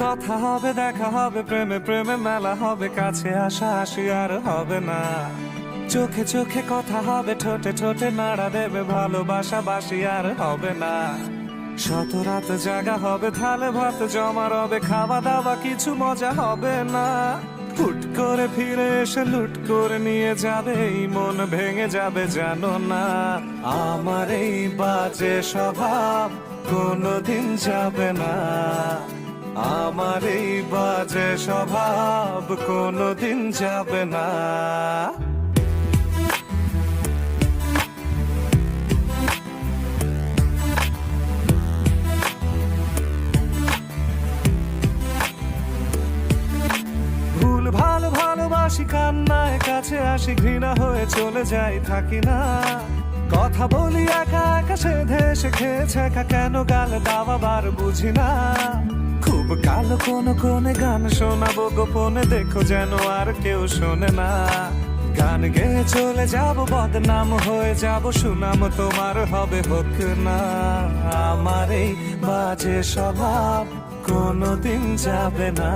কথা হবে, দেখা হবে, প্রেমে প্রেমে মেলা হবে, কাছে আসা আসি আর হবে না। চোখে চোখে কথা হবে, ঠোঁটে ঠোঁটে নাড়া দেবে, ভালোবাসা বাসি আর হবে না। শত রাত জাগা হবে, থালে ভাত জমা রবে, খাওয়া দাওয়া কিছু মজা হবে না। হুট করে ফিরে এসে লুট করে নিয়ে যাবে, এই মন ভেঙে যাবে জানো না। আমার এই বাজে স্বভাব কোনোদিন যাবে না, আমার এই বাজে স্বভাব কোনোদিন যাবে না। ভুল ভালো ভালোবাসি, কান্নায় কাছে আসি, ঘৃণা হয়ে চলে যাই, থাকি না। কথা বলি একা একা, সেধে এসে খেয়েছে একা, কেন গাল দাবাবার বুঝি না। খুব কালো কোন কোনে গান শোনাবো গোপনে, দেখো যেন আর কেউ শোনে না। গান গেয়ে চলে যাব, বদনাম হয়ে যাব, সুনাম তোমার হবে হোক না। আমার এই বাজে স্বভাব কোনোদিন যাবে না,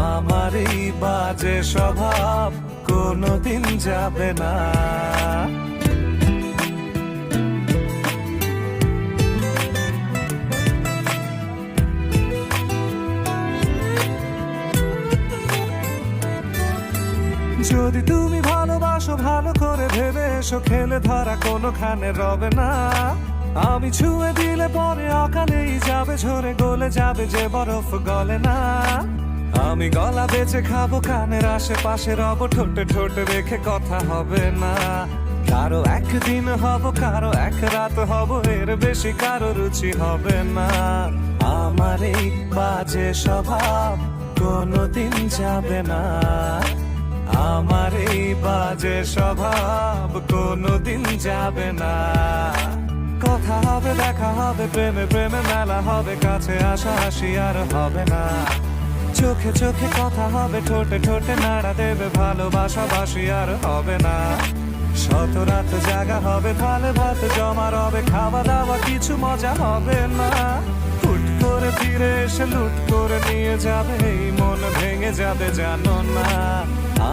আমার এই বাজে স্বভাব কোনোদিন যাবে না। যদি তুমি ভালোবাসো ভালো করে ভেবে এসো, খেলে ধরা কোনোখানে রবে না। আমি ছুঁয়ে দিলে পরে অকালেই যাবে, ঝরে গলে যাবে যে বরফ গলে না। আমি গলা বেঁচে খাবো, কানের আশেপাশে রব, ঠোঁটে ঠোঁটে রেখে কথা হবে না। কারো একদিন হব, কারো এক রাত হব, এর বেশি কারো রুচি হবে না। আমার এই বাজে স্বভাব কোনোদিন যাবে না, আমার এই বাজে স্বভাব কোনোদিন যাবে না। কথা হবে, দেখা হবে, প্রেমে প্রেমে মেলা হবে, কাছে আসা আসি আর হবে না। চোখে চোখে কথা হবে, ঠোঁটে ঠোঁটে নাড়া দেবে, ভালোবাসা বাসি আর হবে না। শত রাত জাগা হবে, থালে ভাত জমা রবে, খাওয়া দাওয়া কিছু মজা হবে না। হুট করে ফিরে এসে লুট করে নিয়ে যাবে, এই মন ভেঙে যাবে জানো না।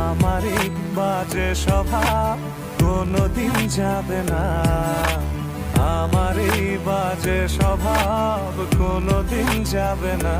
আমার এই বাজে স্বভাব কোনোদিন যাবে না, আমার এই বাজে স্বভাব কোনোদিন যাবে না।